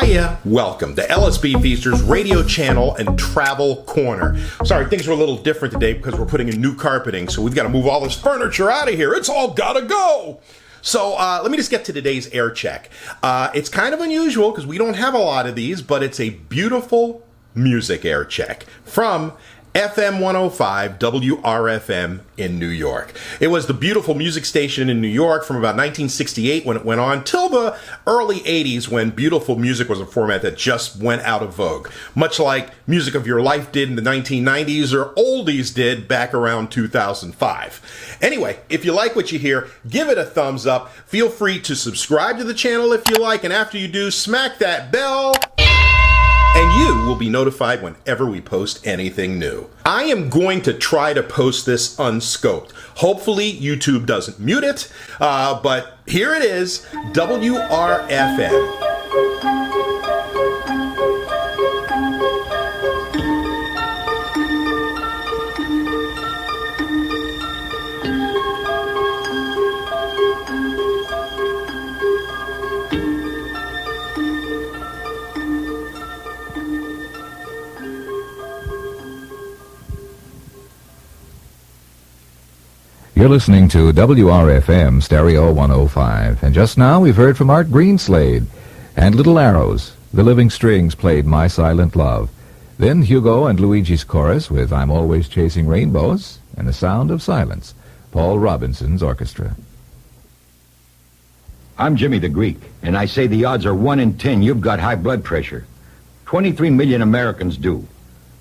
Hiya, welcome to LSB Feasters Radio Channel and Travel Corner. Sorry, things are a little different today because we're putting in new carpeting, so we've got to move all this furniture out of here. It's all gotta go. So let me just get to today's air check. It's kind of unusual because we don't have a lot of these, but it's a beautiful music air check from FM 105 WRFM in New York. It was the beautiful music station in New York from about 1968 when it went on till the early 80s when beautiful music was a format that just went out of vogue. Much like Music of Your Life did in the 1990s or Oldies did back around 2005. Anyway, if you like what you hear, give it a thumbs up. Feel free to subscribe to the channel if you like, and after you do, smack that bell. And you will be notified whenever we post anything new. I am going to try to post this unscoped. Hopefully YouTube doesn't mute it, but here it is, WRFM. You're listening to WRFM Stereo 105, and just now we've heard from Art Greenslade and Little Arrows. The Living Strings played My Silent Love. Then Hugo and Luigi's chorus with I'm Always Chasing Rainbows and The Sound of Silence, Paul Robinson's orchestra. I'm Jimmy the Greek, and I say the odds are 1 in 10 you've got high blood pressure. 23 million Americans do.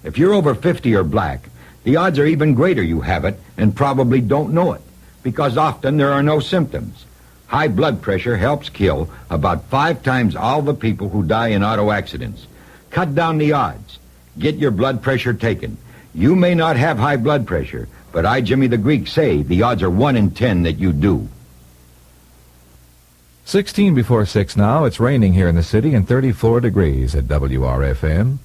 If you're over 50 or black, the odds are even greater you have it and probably don't know it, because often there are no symptoms. High blood pressure helps kill about 5 times all the people who die in auto accidents. Cut down the odds. Get your blood pressure taken. You may not have high blood pressure, but I, Jimmy the Greek, say the odds are 1 in 10 that you do. 16 before 6 now. It's raining here in the city and 34 degrees at WRFM.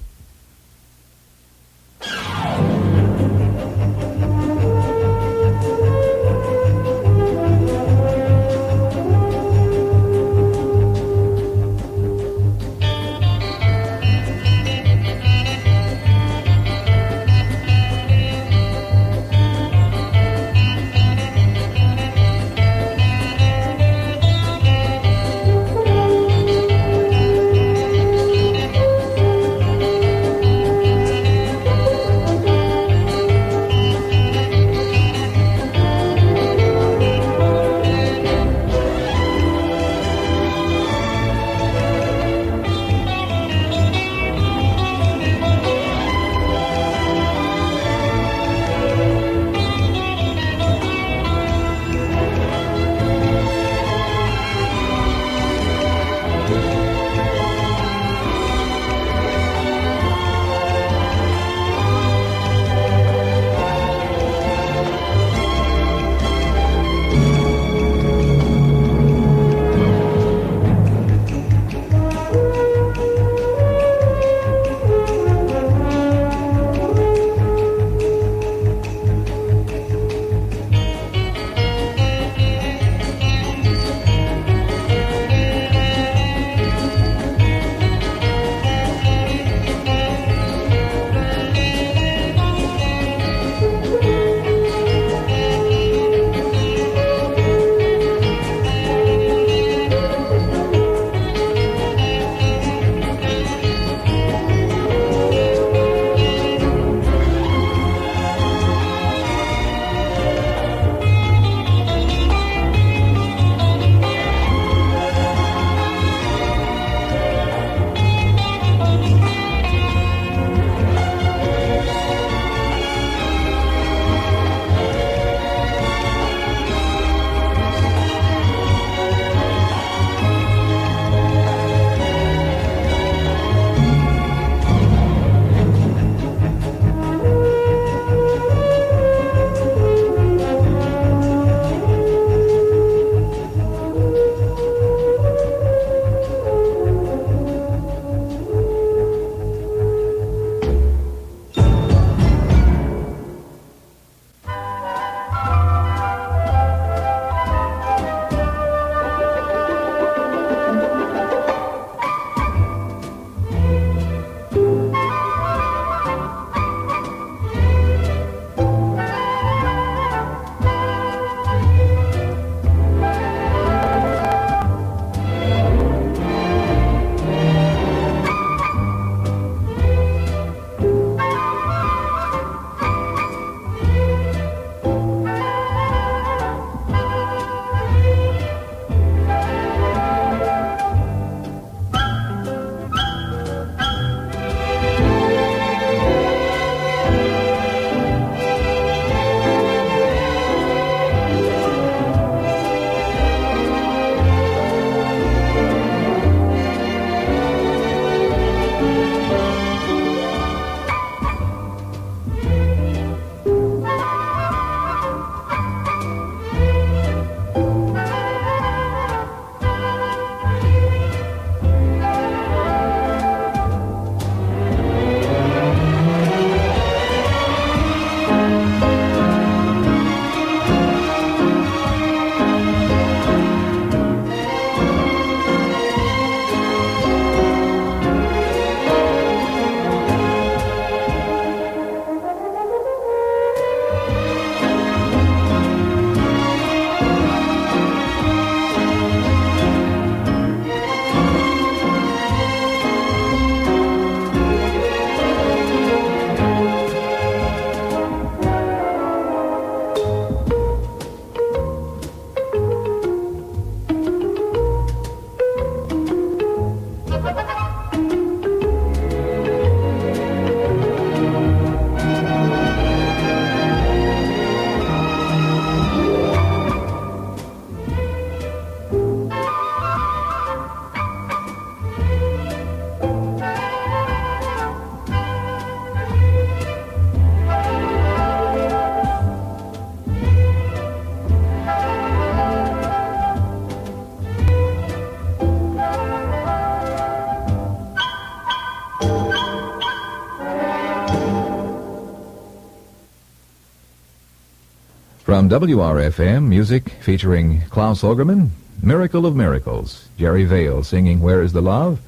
From WRFM, music featuring Klaus Ogerman, Miracle of Miracles, Jerry Vale singing Where is the Love,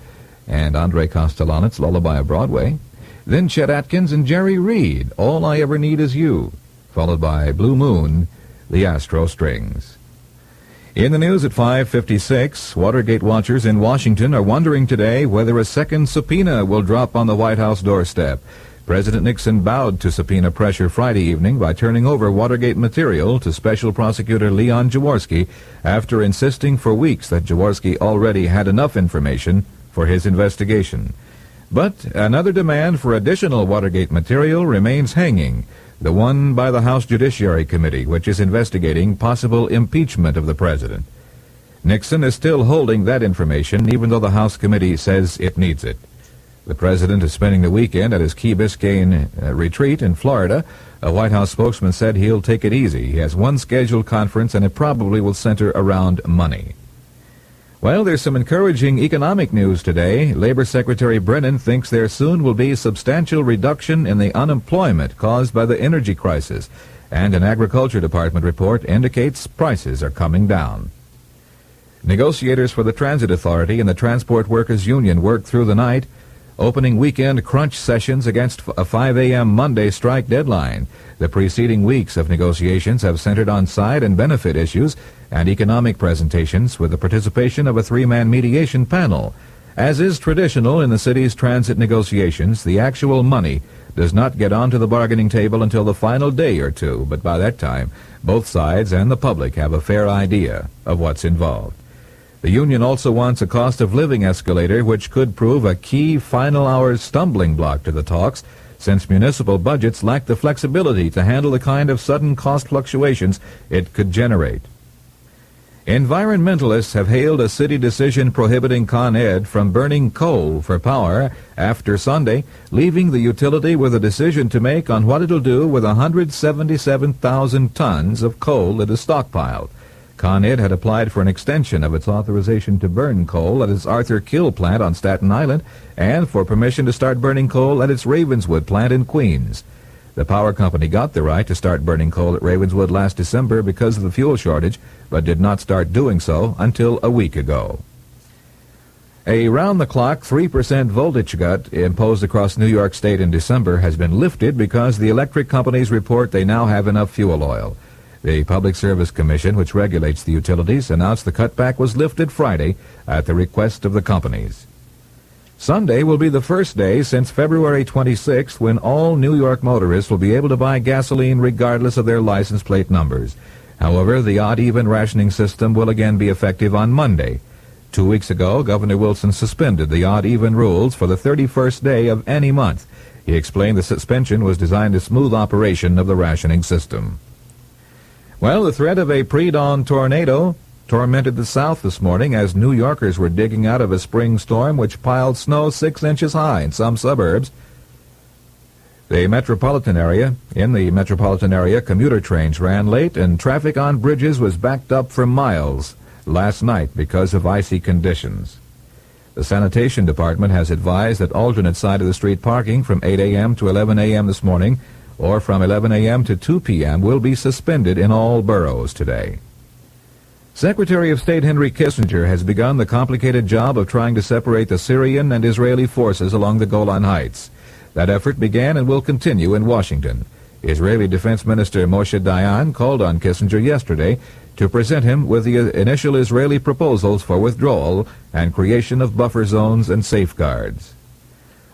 and Andre Kostelanet's Lullaby of Broadway. Then Chet Atkins and Jerry Reed, All I Ever Need Is You, followed by Blue Moon, the Astro Strings. In the news at 5:56, Watergate watchers in Washington are wondering today whether a second subpoena will drop on the White House doorstep. President Nixon bowed to subpoena pressure Friday evening by turning over Watergate material to Special Prosecutor Leon Jaworski after insisting for weeks that Jaworski already had enough information for his investigation. But another demand for additional Watergate material remains hanging, the one by the House Judiciary Committee, which is investigating possible impeachment of the president. Nixon is still holding that information, even though the House committee says it needs it. The president is spending the weekend at his Key Biscayne retreat in Florida. A White House spokesman said he'll take it easy. He has one scheduled conference, and it probably will center around money. Well, there's some encouraging economic news today. Labor Secretary Brennan thinks there soon will be a substantial reduction in the unemployment caused by the energy crisis, and an Agriculture Department report indicates prices are coming down. Negotiators for the Transit Authority and the Transport Workers Union worked through the night, opening weekend crunch sessions against a 5 a.m. Monday strike deadline. The preceding weeks of negotiations have centered on side and benefit issues and economic presentations with the participation of a three-man mediation panel. As is traditional in the city's transit negotiations, the actual money does not get onto the bargaining table until the final day or two, but by that time, both sides and the public have a fair idea of what's involved. The union also wants a cost of living escalator, which could prove a key final hour stumbling block to the talks, since municipal budgets lack the flexibility to handle the kind of sudden cost fluctuations it could generate. Environmentalists have hailed a city decision prohibiting Con Ed from burning coal for power after Sunday, leaving the utility with a decision to make on what it'll do with 177,000 tons of coal it has stockpiled. Con Ed had applied for an extension of its authorization to burn coal at its Arthur Kill plant on Staten Island and for permission to start burning coal at its Ravenswood plant in Queens. The power company got the right to start burning coal at Ravenswood last December because of the fuel shortage, but did not start doing so until a week ago. A round-the-clock 3% voltage cut imposed across New York State in December has been lifted because the electric companies report they now have enough fuel oil. The Public Service Commission, which regulates the utilities, announced the cutback was lifted Friday at the request of the companies. Sunday will be the first day since February 26th when all New York motorists will be able to buy gasoline regardless of their license plate numbers. However, the odd-even rationing system will again be effective on Monday. 2 weeks ago, Governor Wilson suspended the odd-even rules for the 31st day of any month. He explained the suspension was designed to smooth operation of the rationing system. Well, the threat of a pre-dawn tornado tormented the South this morning as New Yorkers were digging out of a spring storm which piled snow 6 inches high in some suburbs. In the metropolitan area, commuter trains ran late and traffic on bridges was backed up for miles last night because of icy conditions. The Sanitation Department has advised that alternate side-of-the-street parking from 8 a.m. to 11 a.m. this morning or from 11 a.m. to 2 p.m. will be suspended in all boroughs today. Secretary of State Henry Kissinger has begun the complicated job of trying to separate the Syrian and Israeli forces along the Golan Heights. That effort began and will continue in Washington. Israeli Defense Minister Moshe Dayan called on Kissinger yesterday to present him with the initial Israeli proposals for withdrawal and creation of buffer zones and safeguards.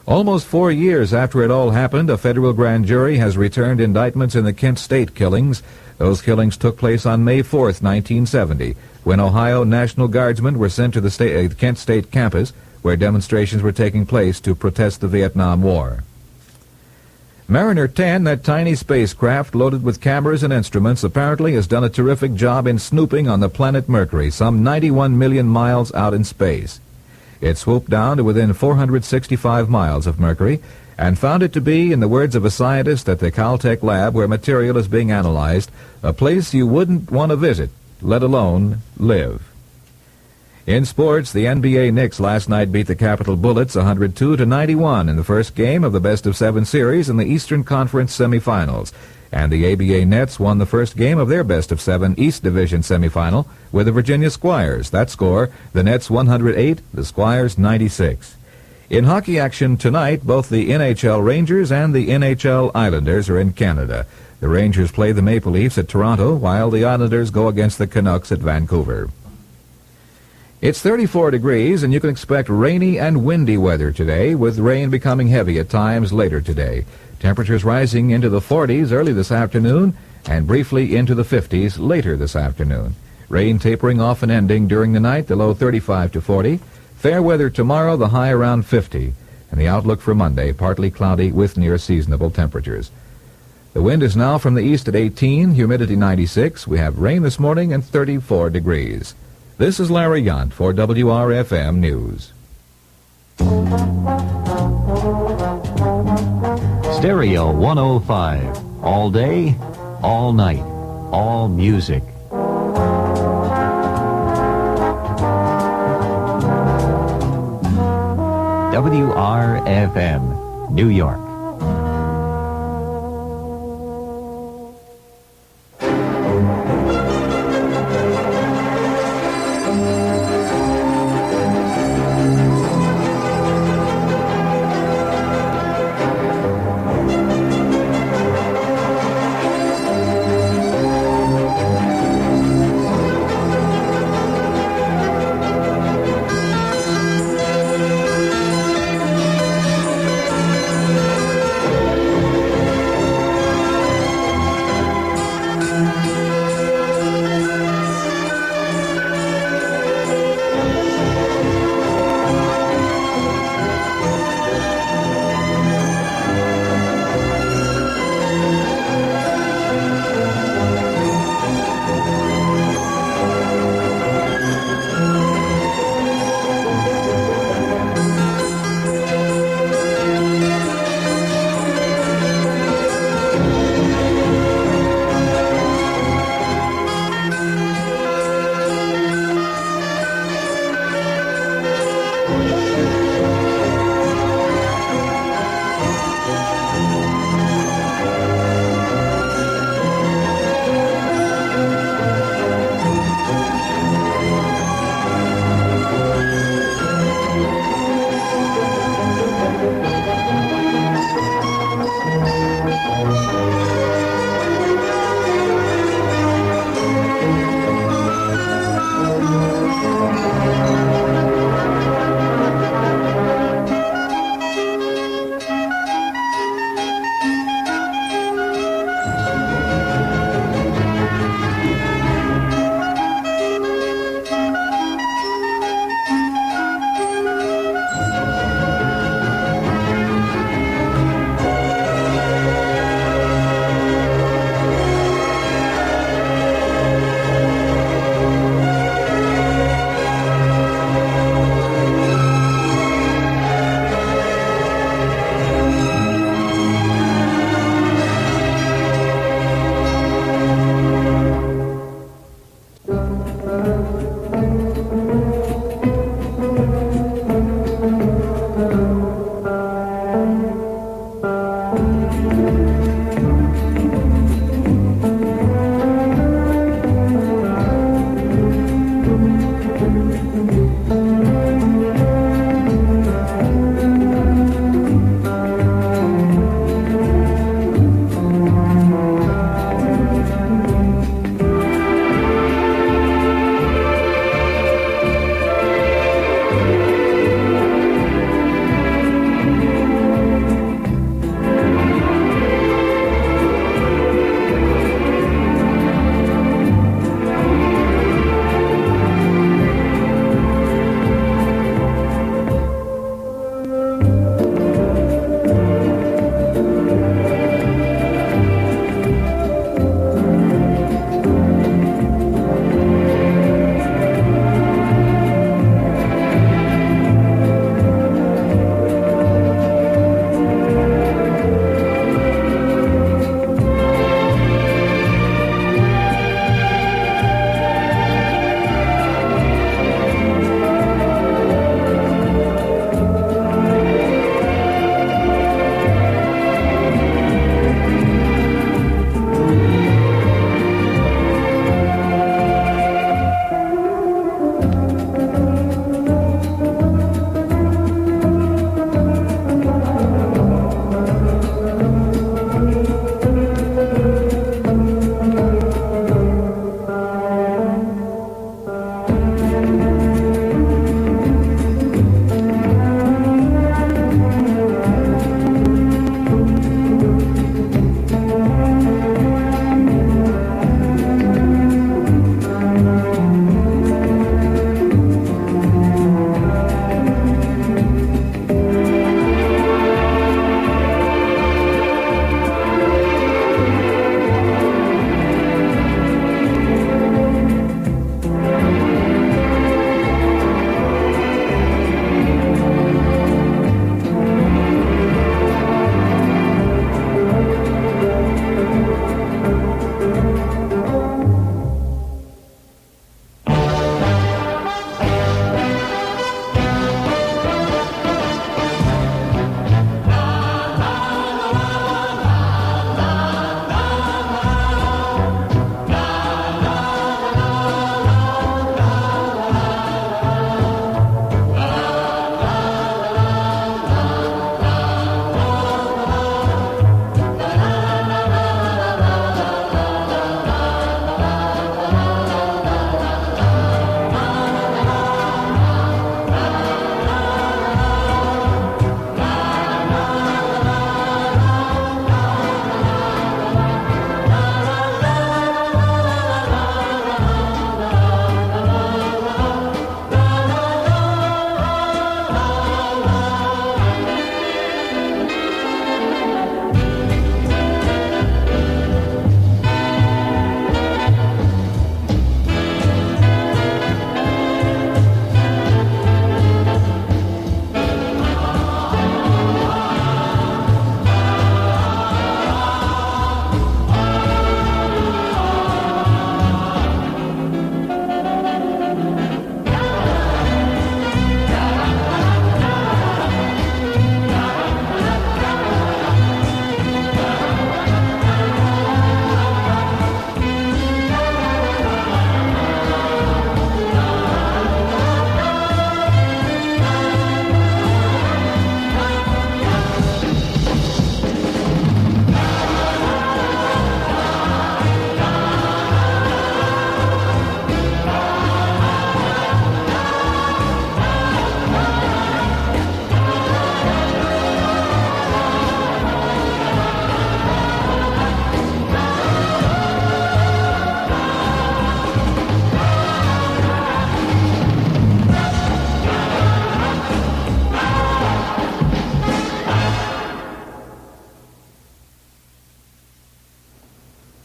Almost 4 years after it all happened, a federal grand jury has returned indictments in the Kent State killings. Those killings took place on May 4th, 1970, when Ohio National Guardsmen were sent to the Kent State campus, where demonstrations were taking place to protest the Vietnam War. Mariner 10, that tiny spacecraft loaded with cameras and instruments, apparently has done a terrific job in snooping on the planet Mercury, some 91 million miles out in space. It swooped down to within 465 miles of Mercury and found it to be, in the words of a scientist at the Caltech lab where material is being analyzed, a place you wouldn't want to visit, let alone live. In sports, the NBA Knicks last night beat the Capitol Bullets 102-91 in the first game of the best-of-7 series in the Eastern Conference semifinals. And the ABA Nets won the first game of their best-of-7 East Division semifinal with the Virginia Squires. That score, the Nets 108, the Squires 96. In hockey action tonight, both the NHL Rangers and the NHL Islanders are in Canada. The Rangers play the Maple Leafs at Toronto, while the Islanders go against the Canucks at Vancouver. It's 34 degrees, and you can expect rainy and windy weather today, with rain becoming heavy at times later today. Temperatures rising into the 40s early this afternoon and briefly into the 50s later this afternoon. Rain tapering off and ending during the night, the low 35 to 40. Fair weather tomorrow, the high around 50. And the outlook for Monday, partly cloudy with near seasonable temperatures. The wind is now from the east at 18, humidity 96. We have rain this morning and 34 degrees. This is Larry Yount for WRFM News. Stereo 105. All day, all night, all music. WRFM, New York.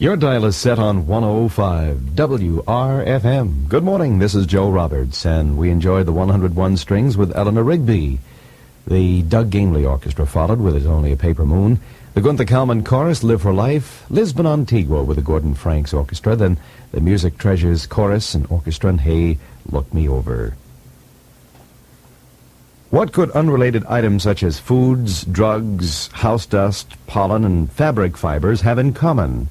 Your dial is set on 105 WRFM. Good morning, this is Joe Roberts, and we enjoyed the 101 Strings with Eleanor Rigby. The Doug Gainley Orchestra followed with It's Only a Paper Moon. The Gunther Kalman Chorus, Live for Life. Lisbon Antigua with the Gordon Franks Orchestra. Then the Music Treasures Chorus and Orchestra and Hey, Look Me Over. What could unrelated items such as foods, drugs, house dust, pollen, and fabric fibers have in common?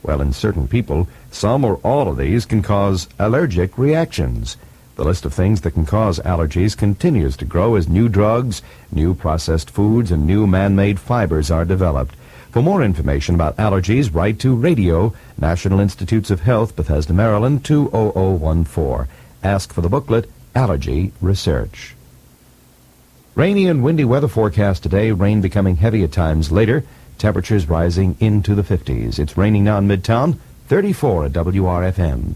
Well, in certain people, some or all of these can cause allergic reactions. The list of things that can cause allergies continues to grow as new drugs, new processed foods, and new man-made fibers are developed. For more information about allergies, write to Radio, National Institutes of Health, Bethesda, Maryland, 20014. Ask for the booklet, Allergy Research. Rainy and windy weather forecast today, rain becoming heavy at times later, temperatures rising into the 50s. It's raining now in Midtown, 34 at WRFM.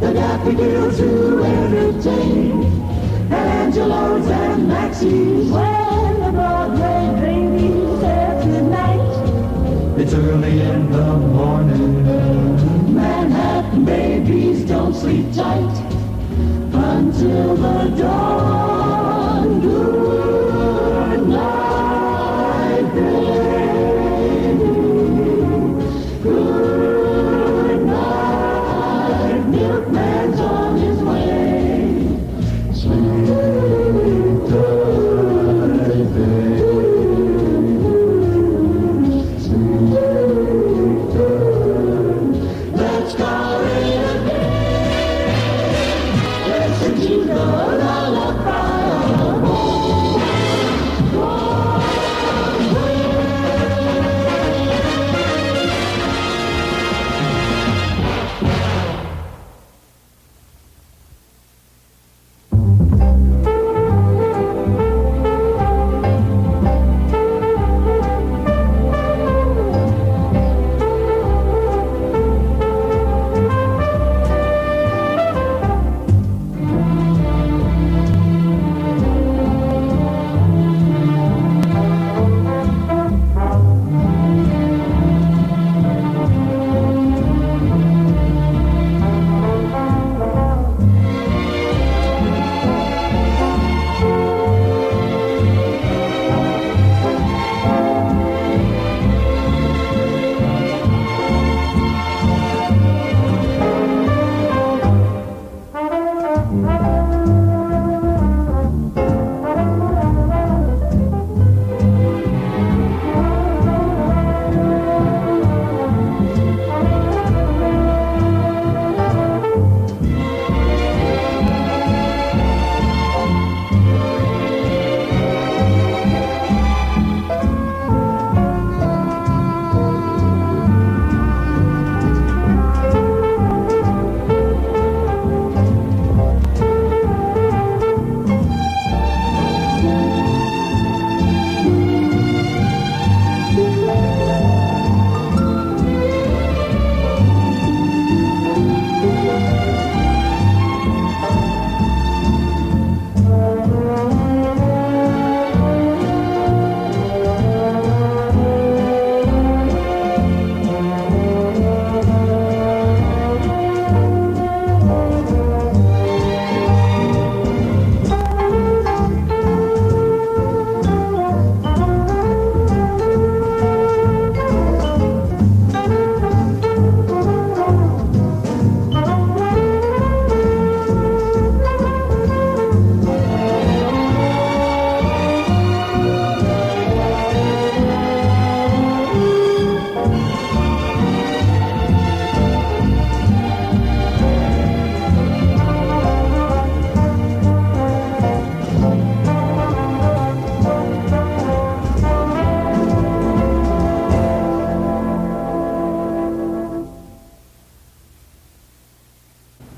The daffodils who see when the Broadway babies have tonight. It's early in the morning. Manhattan babies don't sleep tight until the dawn. Good night, baby. Good night. Milkman's on his way. Sleep tight, baby. Sleep tight. Let's call it a day. Listen to the lullaby of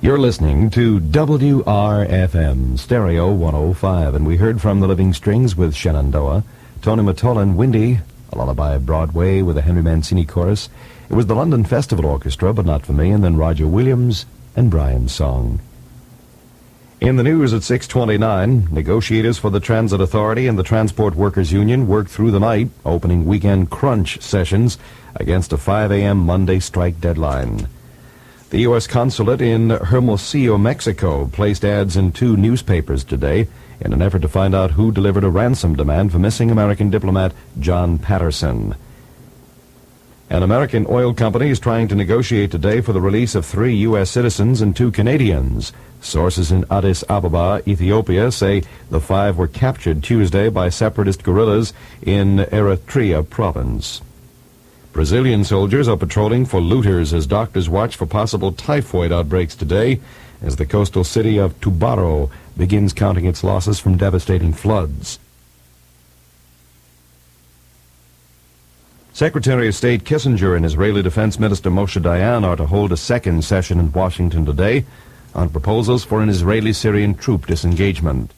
You're listening to WRFM Stereo 105, and we heard from the Living Strings with Shenandoah, Tony Mottola, Windy, a lullaby of Broadway with a Henry Mancini chorus. It was the London Festival Orchestra, but not for me, and then Roger Williams and Brian's song. In the news at 6:29, negotiators for the Transit Authority and the Transport Workers Union worked through the night, opening weekend crunch sessions against a 5 a.m. Monday strike deadline. The U.S. consulate in Hermosillo, Mexico, placed ads in 2 newspapers today in an effort to find out who delivered a ransom demand for missing American diplomat John Patterson. An American oil company is trying to negotiate today for the release of 3 U.S. citizens and 2 Canadians. Sources in Addis Ababa, Ethiopia, say the 5 were captured Tuesday by separatist guerrillas in Eritrea province. Brazilian soldiers are patrolling for looters as doctors watch for possible typhoid outbreaks today as the coastal city of Tubarão begins counting its losses from devastating floods. Secretary of State Kissinger and Israeli Defense Minister Moshe Dayan are to hold a second session in Washington today on proposals for an Israeli-Syrian troop disengagement.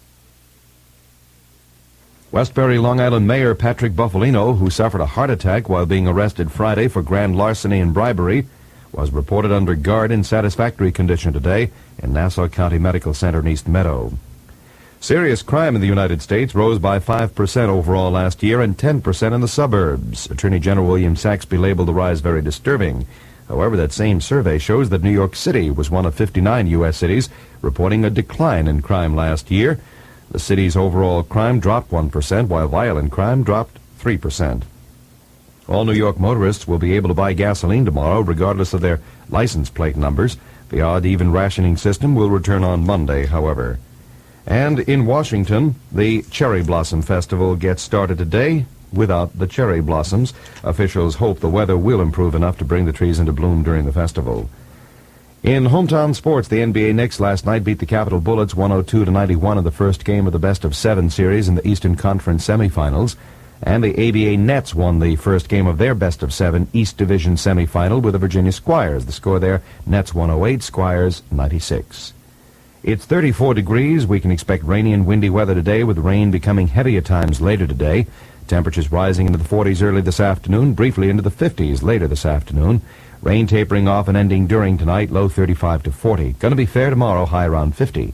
Westbury, Long Island Mayor Patrick Bufalino, who suffered a heart attack while being arrested Friday for grand larceny and bribery, was reported under guard in satisfactory condition today in Nassau County Medical Center in East Meadow. Serious crime in the United States rose by 5% overall last year and 10% in the suburbs. Attorney General William Saxby labeled the rise very disturbing. However, that same survey shows that New York City was one of 59 U.S. cities reporting a decline in crime last year. The city's overall crime dropped 1%, while violent crime dropped 3%. All New York motorists will be able to buy gasoline tomorrow, regardless of their license plate numbers. The odd-even rationing system will return on Monday, however. And in Washington, the Cherry Blossom Festival gets started today without the cherry blossoms. Officials hope the weather will improve enough to bring the trees into bloom during the festival. In hometown sports, the NBA Knicks last night beat the Capitol Bullets 102-91 in the first game of the best-of-7 series in the Eastern Conference semifinals. And the ABA Nets won the first game of their best-of-7 East Division semifinal with the Virginia Squires. The score there, Nets 108, Squires 96. It's 34 degrees. We can expect rainy and windy weather today, with rain becoming heavy at times later today. Temperatures rising into the 40s early this afternoon, briefly into the 50s later this afternoon. Rain tapering off and ending during tonight, low 35 to 40. Going to be fair tomorrow, high around 50.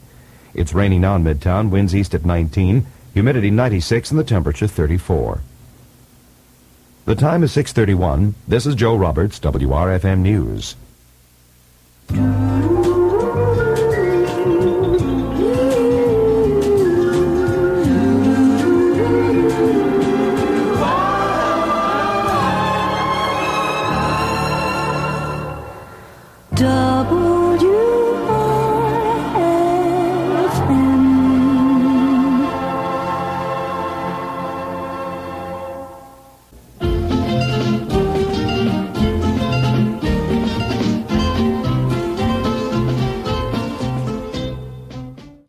It's raining now in Midtown, winds east at 19, humidity 96, and the temperature 34. The time is 6:31. This is Joe Roberts, WRFM News.